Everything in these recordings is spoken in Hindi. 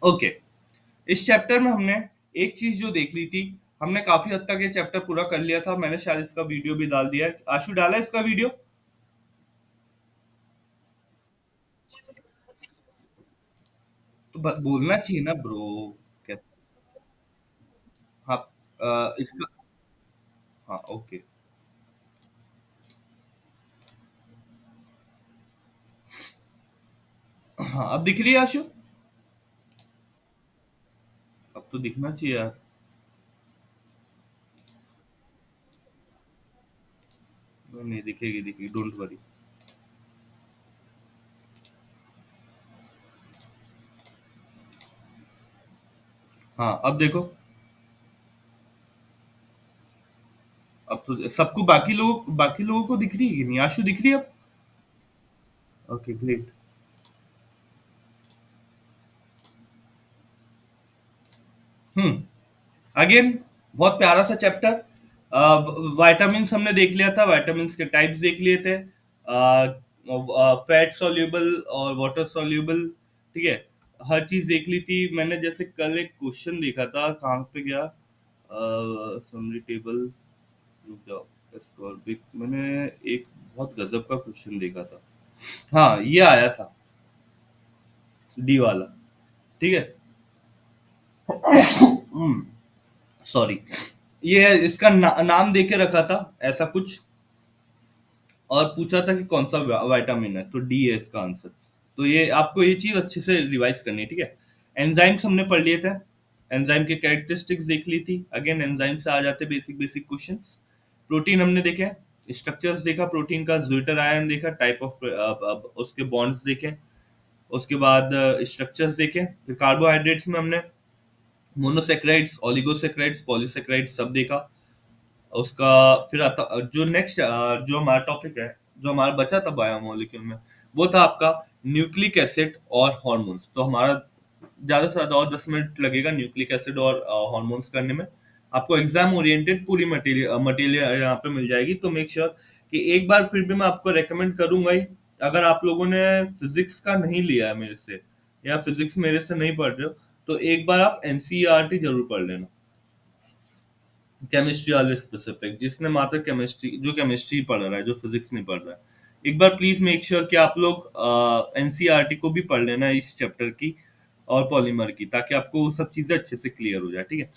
ओके। इस चैप्टर में हमने एक चीज जो देख ली थी, हमने काफी हद तक ये चैप्टर पूरा कर लिया था। मैंने शायद इसका वीडियो भी डाल दिया है। आशु डाला है इसका वीडियो? तो बोलना चाहिए ना ब्रो। क्या? हाँ। इसका। हाँ, ओके। हाँ, अब दिख रही है आशु? अब तो दिखना चाहिए यार। नहीं, दिखेगी दिखेगी, डोंट वरी। हाँ, अब देखो। अब तो सबको, बाकी लोगों को दिख रही है कि नहीं? आशु दिख रही है अब? Okay, great. हम्म। अगेन, बहुत प्यारा सा चैप्टर। विटामिन्स हमने देख लिया था, विटामिन्स के टाइप्स देख लिए थे। फैट सॉल्यूबल और वाटर सॉल्यूबल, ठीक है। हर चीज देख ली थी मैंने। जैसे कल एक क्वेश्चन देखा था, कहाँ पे गया? Summary table. रुक जाओ। एस्कॉर्बिक मैंने एक बहुत गजब का क्वेश्चन देखा था। हाँ, ये आया था, डी वाला, ठीक है। सॉरी। ये इसका नाम दे के रखा था ऐसा कुछ, और पूछा था कि कौन सा विटामिन है, तो डी है इसका आंसर। तो ये आपको ये चीज अच्छे से रिवाइज करनी है, ठीक है। एंजाइम्स हमने पढ़ लिए थे। एंजाइम के कैरेक्टरिस्टिक्स देख ली थी। अगेन, एंजाइम से आ जाते बेसिक बेसिक क्वेश्चंस। प्रोटीन हमने देखे, स्ट्रक्चर्स देखा प्रोटीन का, ज्विटर आयन देखा, टाइप ऑफ उसके बॉन्ड्स देखे। उसके बाद स्ट्रक्चर्स देखे। फिर कार्बोहाइड्रेट्स में हमने मोनोसेक्राइड्स, ओलिगोसेक्राइड्स, पॉलीसेक्राइड्स सब देखा। उसका फिर आता जो नेक्स्ट, जो हमारा टॉपिक है, जो हमारा बचा था बायोमोलिक्यूल में, वो था आपका न्यूक्लिक एसिड और हार्मोन्स। तो हमारा ज्यादा से ज्यादा और 10 मिनट लगेगा न्यूक्लिक एसिड और हार्मोन्स करने में। आपको एग्जाम ओरिएंटेड पूरी मटेरियल मटेरियल यहाँ पे मिल जाएगी। तो मेक श्योर कि एक बार फिर भी मैं आपको रेकमेंड करूंगा ही, अगर आप लोगों ने फिजिक्स का नहीं लिया है मेरे से, या फिजिक्स मेरे से नहीं पढ़ रहे हो, तो एक बार आप एनसीईआरटी जरूर पढ़ लेना। केमिस्ट्री वाले स्पेसिफिक, जिसने मात्र केमिस्ट्री, जो केमिस्ट्री पढ़ रहा है, जो फिजिक्स नहीं पढ़ रहा है, एक बार प्लीज मेक श्योर कि आप लोग एनसीईआरटी को भी पढ़ लेना इस चैप्टर की और पॉलीमर की, ताकि आपको वो सब चीजें अच्छे से क्लियर हो जाए, ठीक है।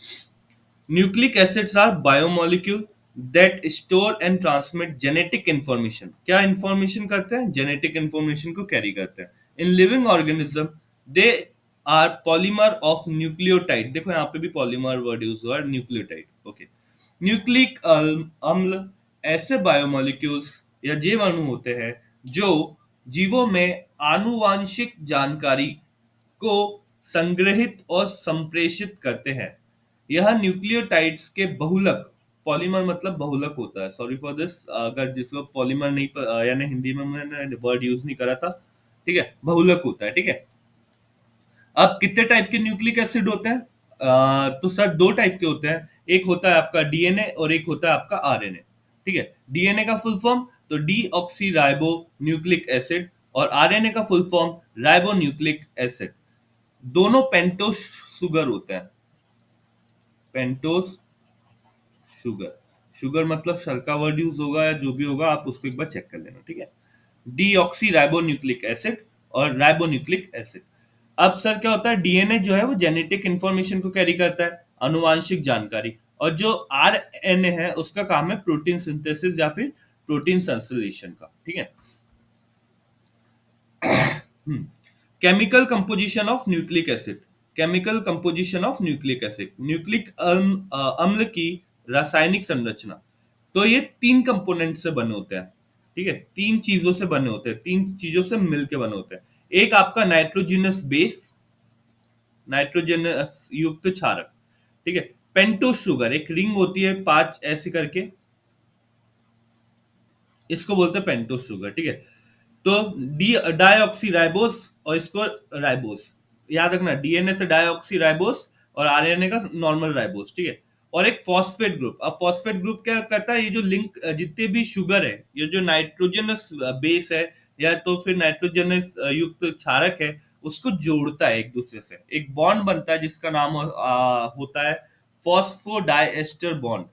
Nucleic acids are biomolecule that store and transmit genetic information. क्या इंफॉर्मेशन करते हैं? जेनेटिक इंफॉर्मेशन को कैरी करते हैं। In living organism they are polymer of nucleotide. देखो यहाँ पे भी पॉलीमर वर्ड यूज हुआ है, न्यूक्लियोटाइड, ओके। न्यूक्लिक अम्ल ऐसे बायोमोलिक्यूल्स या जैव अणु होते हैं जो जीवों में आनुवांशिक जानकारी को संग्रहित और संप्रेषित करते हैं। यह न्यूक्लियोटाइड्स के बहुलक, पॉलीमर मतलब बहुलक होता है, सॉरी फॉर दिस, अगर जिस लोग पॉलीमर नहीं यानी हिंदी में मैंने वर्ड यूज नहीं करा था, ठीक है, बहुलक होता है, ठीक है। अब कितने टाइप के न्यूक्लिक एसिड होते हैं? तो सर दो टाइप के होते हैं। एक होता है आपका डीएनए और एक होता है आपका आरएनए, ठीक है। डीएनए का फुल फॉर्म तो D oxy ribo nucleic acid, और आरएनए का full form ribo nucleic acid. दोनों पेंटोस शुगर होते हैं। Pentose sugar. शुगर मतलब शर का वर्ड यूज होगा या जो भी होगा, आप उसको एक बार चेक कर लेना, ठीक है। डीऑक्सी राइबोन्यूक्लिक एसिड और राइबोन्यूक्लिक एसिड। अब सर क्या होता है, डीएनए जो है वो जेनेटिक इंफॉर्मेशन को कैरी करता है, अनुवांशिक जानकारी। और जो आरएनए है उसका काम है प्रोटीन सिंथेसिस या फिर प्रोटीन संश्लेषण का, ठीक है। Chemical composition of nucleic acid. Chemical composition of nucleic acid, nucleic अम्ल की रासायनिक संरचना। तो ये तीन कंपोनेंट से बने होते हैं, ठीक है। तीन चीजों से बने होते हैं, तीन चीजों से मिलके बने होते हैं। एक आपका नाइट्रोजनस बेस, नाइट्रोजनस युक्त क्षारक, ठीक है। पेंटोस शुगर, एक रिंग होती है 5 ऐसे करके, इसको बोलते हैं पेंटोस शुगर, ठीक है। तो डी डाईऑक्सी राइबोस और इसको राइबोस, याद रखना, डीएनए से डाईऑक्सी राइबोस और आरएनए का नॉर्मल राइबोस, ठीक है। और एक फॉस्फेट ग्रुप। अब फॉस्फेट ग्रुप क्या करता है, ये जो लिंक जितने भी शुगर है, ये जो नाइट्रोजनस बेस है या तो फिर नाइट्रोजनस युक्त क्षारक है, उसको जोड़ता है एक दूसरे से, एक बॉन्ड बनता है जिसका नाम होता है फॉस्फोडाइएस्टर बॉन्ड।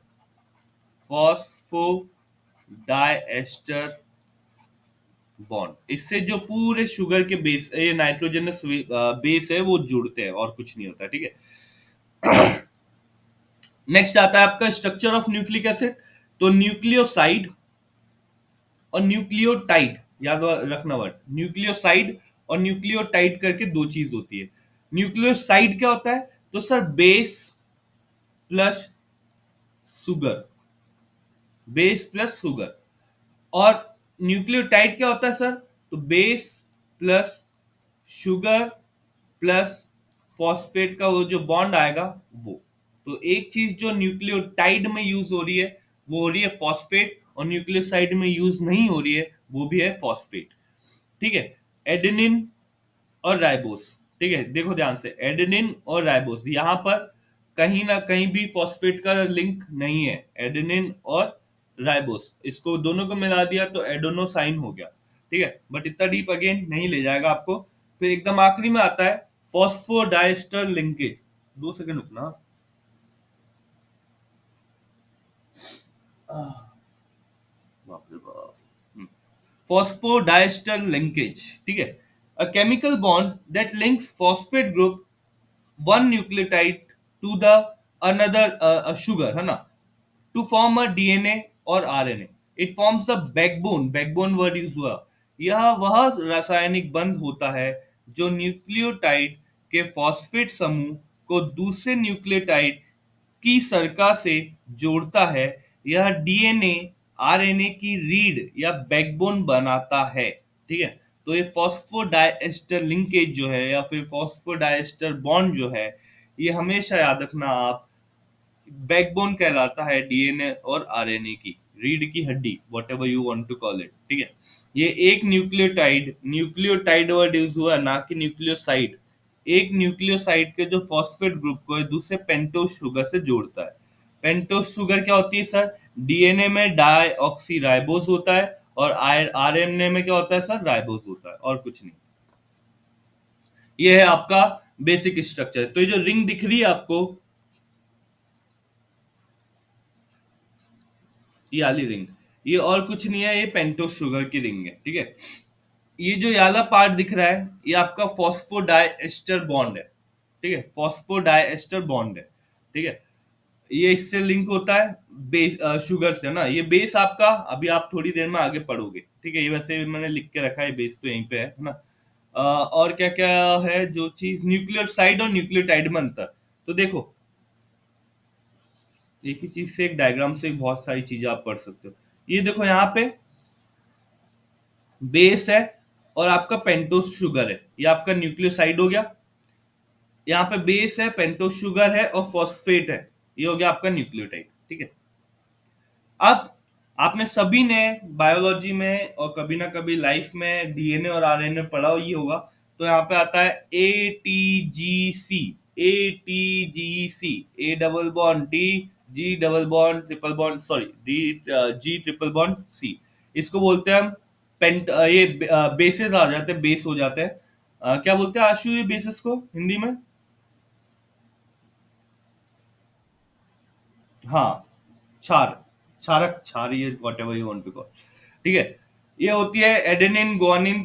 फॉस्फोडाइएस्टर बॉन्ड, इससे जो पूरे शुगर के बेस, ये नाइट्रोजनस बेस है, वो जुड़ते हैं और कुछ नहीं होता, ठीक है। नेक्स्ट आता है आपका स्ट्रक्चर ऑफ न्यूक्लिक एसिड। तो न्यूक्लियोसाइड और न्यूक्लियोटाइड, याद रखना वर्ड, न्यूक्लियोसाइड और न्यूक्लियोटाइड करके दो चीज होती है। न्यूक्लियोसाइड क्या होता है? तो sir base plus sugar, base plus sugar. और न्यूक्लियोटाइड क्या होता है सर? तो base plus sugar plus phosphate का वो जो बॉन्ड आएगा वो। तो एक चीज जो न्यूक्लियोटाइड में यूज हो रही है वो हो रही है फॉस्फेट, और न्यूक्लियोसाइड में यूज नहीं हो रही है वो भी है फॉस्फेट, ठीक है। एडेनिन और राइबोस, ठीक है, देखो ध्यान से, एडेनिन और राइबोस, यहां पर कहीं ना कहीं भी फॉस्फेट का लिंक नहीं है। एडेनिन और राइबोस, इसको दोनों को मिला दिया तो एडोनोसाइन हो गया, ठीक है। बट इतना डीप अगेन नहीं ले जाएगा आपको। फिर एकदम आखिरी में आता है फॉस्फोडाइस्टर लिंकेज। 2 सेकंड रुकना। बाप रे बाप। फॉस्फोडाइस्टर लिंकेज, ठीक है, a chemical bond that links phosphate group one nucleotide to the another sugar, है ना, to form a DNA और RNA. It forms a backbone, backbone word use हुआ। यह वह रासायनिक बंध होता है जो न्यूक्लियोटाइड के फॉस्फेट समूह को दूसरे न्यूक्लियोटाइड की सरका से जोड़ता है। यह डीएनए आरएनए की रीढ़ या बैकबोन बनाता है, ठीक है। तो ये फॉस्फोडाइएस्टर लिंकेज जो है या फिर फॉस्फोडाइएस्टर बॉन्ड जो है, ये हमेशा याद रखना आप, बैकबोन कहलाता है डीएनए और आरएनए की, रीढ़ की हड्डी, whatever you want to call it, ठीक है। ये एक न्यूक्लियोटाइड, न्यूक्लियोटाइड वर्ड यूज हुआ ना कि न्यूक्लियोसाइड, एक न्यूक्लियोसाइड के जो फॉस्फेट ग्रुप को एक दूसरे पेंटोज शुगर से जोड़ता है। पेंटोज शुगर क्या होती है सर? डीएनए में डाईऑक्सी राइबोज होता है और आरएनए में क्या होता है सर? राइबोज होता है, और कुछ नहीं। ये है आपका बेसिक स्ट्रक्चर। तो ये जो रिंग दिख रही है आपको, ये वाली रिंग, ये और कुछ नहीं है, ये पेंटोज शुगर की रिंग है, ठीक है। ये जो वाला पार्ट दिख रहा है ये आपका फॉस्फोडाइएस्टर बॉन्ड है, ठीक है, फॉस्फोडाइएस्टर बॉन्ड है, ठीक है। ये इससे लिंक होता है बेस शुगर से ना। ये बेस आपका अभी आप थोड़ी देर में आगे पढ़ोगे, ठीक है, ये वैसे मैंने लिख के रखा है, बेस तो यहीं पे है ना। और क्या क्या है जो चीज, न्यूक्लियोसाइड और न्यूक्लियोटाइड में अंतर। तो देखो, एक ही चीज से, एक डायग्राम से बहुत सारी चीजें आप पढ़ सकते हो। ये देखो यहाँ पे बेस है और आपका पेंटोस शुगर है, ये आपका न्यूक्लियोसाइड हो गया। यहाँ पे बेस है, पेंटोस शुगर है और फॉस्फेट है, ये हो गया आपका न्यूक्लियोटाइड, ठीक है। अब आपने सभी ने बायोलॉजी में और कभी ना कभी लाइफ में डीएनए और आरएनए पढ़ा ही होगा। तो यहाँ पे आता है ATGC, ATGC, A double bond T, G double bond triple bond, sorry D, G triple bond C. इसको बोलते हैं हम पेंट, ये बेसिस आ जाते हैं, बेस हो जाते हैं। क्या बोलते हैं आशु ये बेसिस को हिंदी में? हाँ, क्षार, क्षारक, क्षार, ये whatever you want to call, ठीक है। ये होती है adenine, guanine,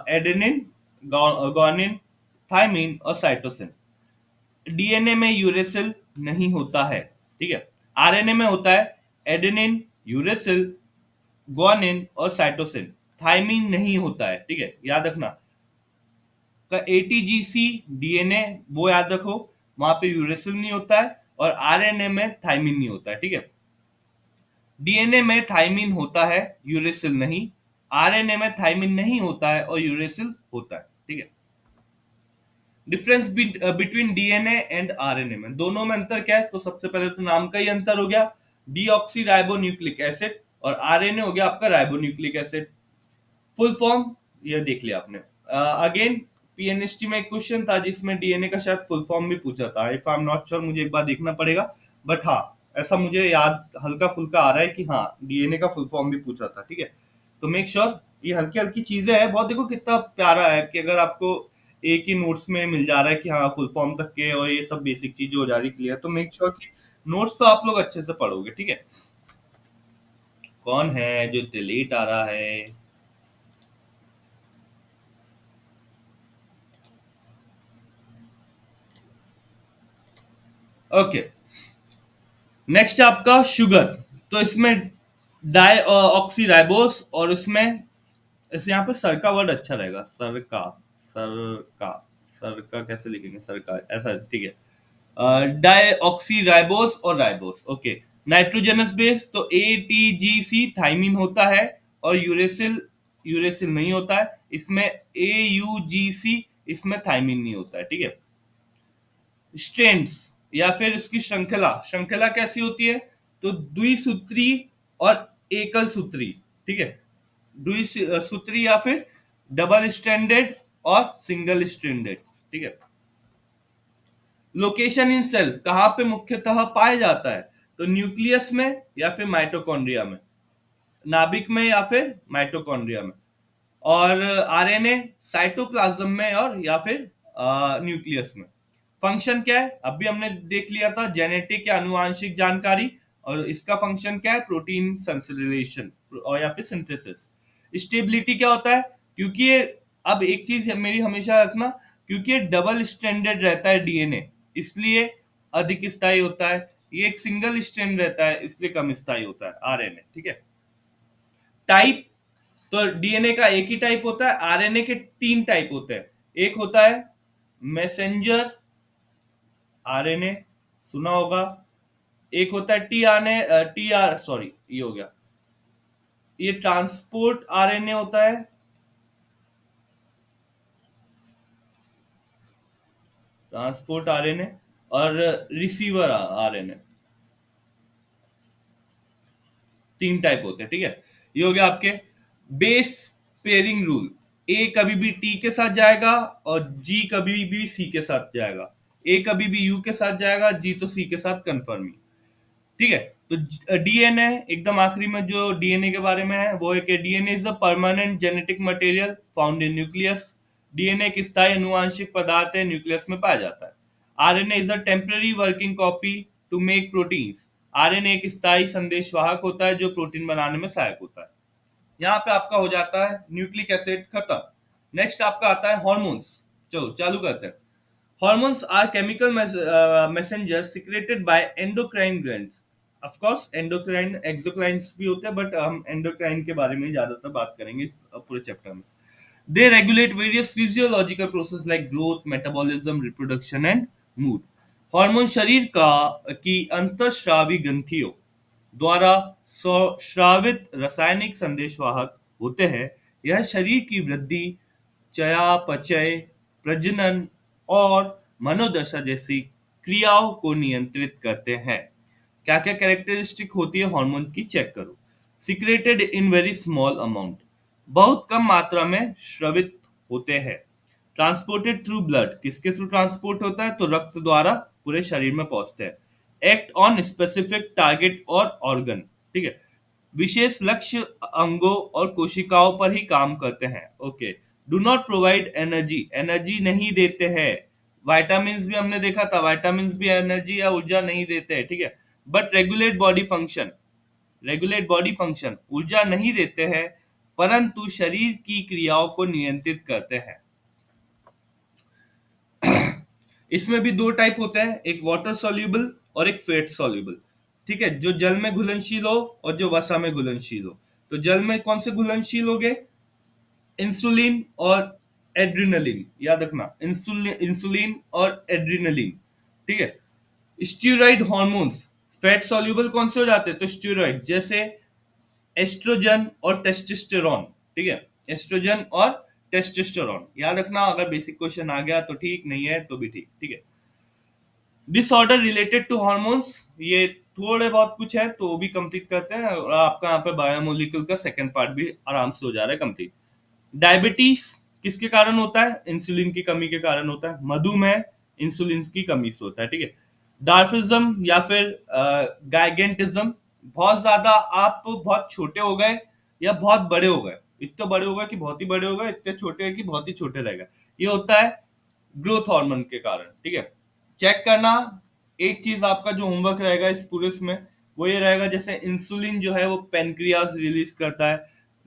adenine, guanine, thymine और साइटोसिन। डीएनए में यूरेसिल नहीं होता है, ठीक है। आरएनए में होता है एडेनिन, यूरेसिल, ग्वानिन और साइटोसिन। थायमिन नहीं होता है, ठीक है, याद रखना। का एटीजीसी डीएनए वो याद रखो, वहां पे यूरेसिल नहीं होता है, और आरएनए में थायमिन नहीं होता है, ठीक है। डीएनए में थायमिन होता है, यूरेसिल नहीं। आरएनए में थायमिन नहीं होता है और यूरेसिल होता है, ठीक है। Difference between DNA and RNA में, दोनों में अंतर क्या है? तो सबसे पहले तो नाम का ही अंतर हो गया, डीऑक्सी राइबोन्यूक्लिक एसिड, और आरएनए हो गया आपका राइबोन्यूक्लिक एसिड। फुल फॉर्म ये देख लिया आपने। अगेन पीएनएसटी में एक क्वेश्चन था जिसमें डीएनए का शायद फुल फॉर्म भी पूछा था, if I am not sure, मुझे एक बार देखना पड़ेगा, बट हाँ ऐसा मुझे याद हल्का फुल्का आ रहा है कि हाँ डीएनए का फुल फॉर्म भी पूछा था, ठीक है। तो मेक श्योर, ये हल्की हल्की चीजें हैं बहुत। देखो कितना प्यारा है कि अगर आपको एक ही नोट्स में मिल जा रहा है कि हाँ फुल फॉर्म तक के और ये सब बेसिक चीजें हो जा रही क्लियर, तो मेक श्योर कि नोट्स तो आप लोग अच्छे से पढ़ोगे, ठीक है। कौन है जो डिलीट आ रहा है? ओके, नेक्स्ट आपका शुगर। तो इसमें डाई ऑक्सी राइबोस, और इसमें इस यहाँ पे सर का वर्ड अच्छा रहेगा, सर का, सर का, सर का कैसे लिखेंगे, सर का ऐसा, ठीक है। डाई ऑक्सी राइबोस और राइबोस, ओके। नाइट्रोजनस बेस तो ATGC थाइमिन होता है, और यूरेसिल, यूरेसिल नहीं होता है इसमें, AUGC, इसमें थाइमिन नहीं होता है, ठीक है। स्ट्रेंड्स या फिर उसकी श्रृंखला, श्रृंखला कैसी होती है? तो द्विसूत्री और एकल सूत्री, ठीक है। द्विसूत्री या फिर डबल स्ट्रैंडेड और सिंगल स्ट्रैंडेड, ठीक है। लोकेशन इन सेल कहाँ पे मुख्यतः पाया जाता है? तो न्यूक्लियस में या फिर माइटोकॉन्ड्रिया में, नाभिक में या फिर माइटोकॉन्ड्रिया में। और RNA साइटोप्लाज्म में और या फिर न्यूक्लियस में। फंक्शन क्या है? अभी हमने देख लिया था, जेनेटिक या अनुवांशिक जानकारी, और इसका फंक्शन क्या है? प्रोटीन संश्लेषण और या फिर सिंथेसिस। स्टेबिलिटी क्या होता है? क्योंकि ये, अब एक चीज मेरी हमेशा रखना, क्योंकि ये डबल स्ट्रैंडेड रहता है DNA, इसलिए अधिक स्थायी होता है। ये एक सिंगल स्ट्रैंड रहता है, इसलिए कम स्थायी होता है RNA, ठीक है। टाइप, तो DNA का एक ही टाइप होता है, RNA के 3 टाइप होते हैं। एक होता है मैसेंजर RNA, सुना होगा। एक होता है TR, सॉरी ये हो गया, ये ट्रांसपोर्ट RNA होता है। ट्रांसपोर्ट RNA और रिसीवर RNA, 3 टाइप होते हैं, ठीक है। ये हो गया आपके बेस पेयरिंग रूल। A कभी भी T के साथ जाएगा और G कभी भी C के साथ जाएगा। A कभी भी U के साथ जाएगा, G तो C के साथ कंफर्म ही, ठीक है। तो DNA एकदम आखिरी में जो DNA के बारे में है वो है कि DNA is a permanent genetic material found in nucleus. DNA एक स्थायी अनुवांशिक पदार्थ है, न्यूक्लियस में पाया जाता है। RNA is a temporary working copy to make proteins. RNA एक स्थायी संदेशवाहक होता है जो प्रोटीन बनाने में सहायक होता है। यहाँ पे आपका हो जाता है न्यूक्लिक एसिड खत्म। नेक्स्ट आपका आता है हॉर्मोन्स। चलो चालू करते हैं। Hormones are chemical messengers secreted by endocrine glands. Of course, endocrine exocrines भी होते हैं, बट हम endocrine के बारे में ज्यादातर बात करेंगे इस पूरे चैप्टर में। They regulate various physiological processes like growth, metabolism, reproduction and mood. Hormone शरीर का की अंतःस्रावी ग्रंथियों द्वारा स्रावित रासायनिक संदेशवाहक होते हैं। यह शरीर की वृद्धि, चयापचय, प्रजनन और मनोदशा जैसी क्रियाओं को नियंत्रित करते हैं। क्या क्या कैरेक्टरिस्टिक होती है हार्मोन की, चेक करो। Secreted in very small amount, बहुत कम मात्रा में स्रावित होते हैं। ट्रांसपोर्टेड थ्रू ब्लड, किसके थ्रू ट्रांसपोर्ट होता है? तो रक्त द्वारा पूरे शरीर में पहुंचते हैं। एक्ट ऑन स्पेसिफिक टारगेट और ऑर्गन, ठीक है, विशेष लक्ष्य अंगों और कोशिकाओं पर ही काम करते हैं। Okay, do not provide energy, energy नहीं देते हैं। वाइटामिन भी हमने देखा था, वाइटामिन भी एनर्जी या ऊर्जा नहीं देते हैं, ठीक है। But regulate body function, regulate body function, ऊर्जा नहीं देते हैं परंतु शरीर की क्रियाओं को नियंत्रित करते हैं। इसमें भी 2 टाइप होते हैं, एक वाटर सोल्यूबल और एक फेट सोल्यूबल, ठीक है, जो जल में घुलनशील हो और जो वसा में घुलनशील हो। तो जल में कौन से घुलनशील हो गए? इंसुलिन और एड्रिनलिन, याद रखना, इंसुलिन और एड्रिनलिन, ठीक है। स्टीरॉइड हार्मोन्स फैट सोल्यूबल कौन से हो जाते हैं? तो स्टीरॉइड जैसे एस्ट्रोजन और टेस्टोस्टेरोन, ठीक है, एस्ट्रोजन और टेस्टोस्टेरोन, याद रखना। अगर बेसिक क्वेश्चन आ गया तो ठीक, नहीं है तो भी ठीक, ठीक है। डिसऑर्डर रिलेटेड टू हार्मोन्स, ये थोड़े बहुत कुछ है तो वो भी कंप्लीट करते हैं, और आपका यहाँ पे बायोमोलिक्यूल का सेकंड पार्ट भी आराम से हो जा रहा है कंप्लीट। डायबिटीज किसके कारण होता है? इंसुलिन की कमी के कारण होता है। मधुमेह इंसुलिन की कमी से होता है, ठीक है। डार्फिज्म या फिर गाइगेंटिज्म, बहुत ज्यादा आप बहुत छोटे हो गए या बहुत बड़े हो गए, इतने बड़े हो गए कि बहुत ही बड़े हो गए, इतने छोटे हैं कि बहुत ही छोटे रह गए, ये होता है ग्रोथ हार्मोन के कारण, ठीक है। चेक करना, एक चीज आपका जो होमवर्क रहेगा इस पूरे में वो ये रहेगा, जैसे इंसुलिन जो है वो पेनक्रियाज रिलीज करता है,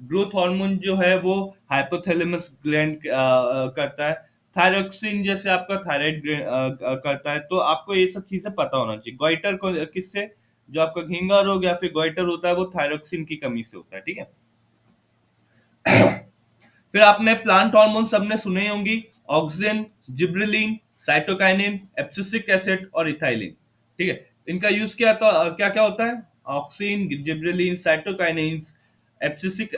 ग्रोथ हार्मोन जो है वो हाइपोथैलेमस ग्लैंड करता है, थायरोक्सिन जैसे आपका थायराइड करता है। तो आपको ये सब चीजें पता होना चाहिए। गोइटर को किससे, जो आपका घिंगा रोग या फिर गोइटर होता है वो थायरोक्सिन की कमी से होता है, ठीक है। फिर आपने प्लांट हार्मोन सबने सुने ही होंगी, auxin, gibberellin, cytokinin, abscisic acid और इथाइलिन, ठीक है। इनका यूज क्या क्या क्या होता है, ऑक्सिन, जिब्रेलिन, साइटोकाइनिन, एब्सिसिक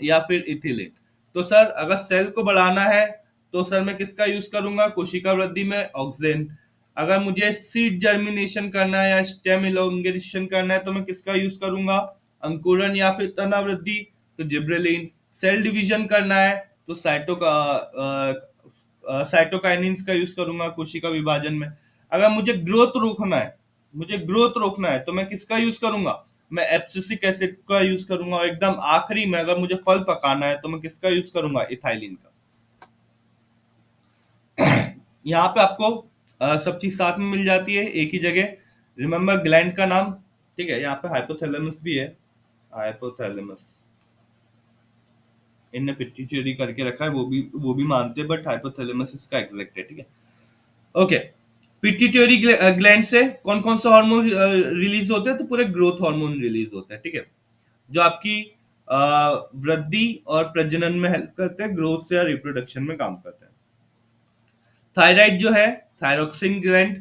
या फिर इथिलिन। तो सर अगर सेल को बढ़ाना है तो सर मैं किसका यूज करूंगा, कोशिका वृद्धि में ऑक्सिन। अगर मुझे सीड जर्मिनेशन करना है या स्टेम इलोंगेशन करना है तो मैं किसका यूज करूंगा, अंकुरन या फिर तना वृद्धि, तो जिब्रेलिन। सेल डिवीजन करना है तो साइटोकाइनिन्स का यूज करूंगा कोशिका विभाजन में। अगर मुझे ग्रोथ रोकना है, तो मैं किसका यूज करूंगा, मैं एब्सिसिक एसिड का यूज करूंगा। और एकदम आखिरी में अगर मुझे फल पकाना है तो मैं किसका यूज करूंगा, इथाइलिन का। यहाँ पे आपको सब चीज साथ में मिल जाती है एक ही जगह। रिमेम्बर ग्लैंड का नाम, ठीक है। यहाँ पे हाइपोथैलेमस भी है, हाइपोथैलेमस इनने पिट्यूटरी करके रखा है, वो भी मानते हैं, बट हाइपोथैलेमस इसका एग्जैक्ट है, ठीक है। ओके, पिट्यूटरी ग्लैंड से कौन कौन सा हार्मोन रिलीज होते हैं, तो पूरे ग्रोथ हार्मोन रिलीज होते हैं, ठीक है, जो आपकी वृद्धि और प्रजनन में हेल्प करते हैं, ग्रोथ से या रिप्रोडक्शन में काम करते हैं। थायराइड जो है, थायरोक्सिन ग्लैंड,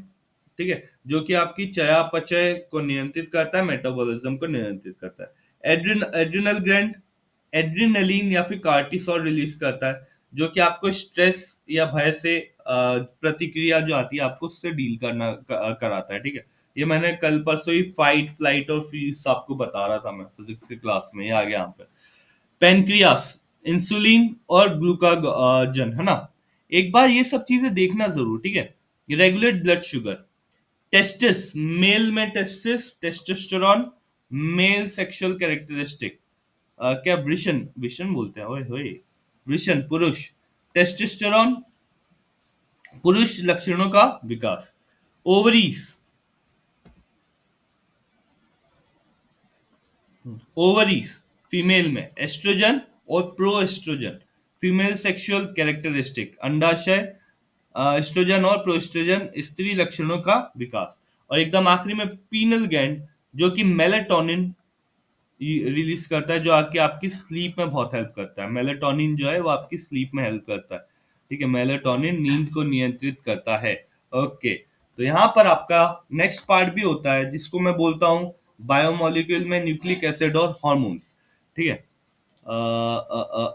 ठीक है, जो कि आपकी चयापचय को नियंत्रित करता है, मेटाबॉलिज्म को नियंत्रित करता है। एड्रिनल ग्लैंड एड्रिनलिन या फिर कार्टिसोल रिलीज करता है, जो कि आपको स्ट्रेस या भय से प्रतिक्रिया जो आती है आपको उससे डील कराता है, ठीक है। ये मैंने कल परसों ही फाइट फ्लाइट और फ्रीज आपको बता रहा था मैं फिजिक्स की क्लास में, ये आ गया यहाँ पे। पेनक्रियास, इंसुलिन और ग्लूकागन, है ना। एक बार ये सब चीजें देखना जरूर, ठीक है। Regulate blood sugar. Testis, male में testis, testosterone, male sexual characteristic, क्या वृषण, विषण बोलते हैं, ओए होए, वृषण पुरुष, टेस्टोस्टेरोन पुरुष लक्षणों का विकास। ओवरीज, ओवरीज फीमेल में एस्ट्रोजन और प्रोएस्ट्रोजन, फीमेल सेक्सुअल कैरेक्टरिस्टिक, अंडाशय एस्ट्रोजन और प्रोएस्ट्रोजन, स्त्री लक्षणों का विकास। और एकदम आखिरी में पीनल ग्लैंड, जो कि मेलेटोनिन रिलीज करता है, जो आपकी आपकी स्लीप में बहुत हेल्प करता है। मेलेटोनिन जो है वो आपकी स्लीप में हेल्प करता है, ठीक है। मेलेटोनिन नींद को नियंत्रित करता है। ओके, तो यहाँ पर आपका नेक्स्ट पार्ट भी होता है जिसको मैं बोलता हूँ बायोमोलिक्यूल में न्यूक्लिक एसिड और हॉर्मोन्स, ठीक है।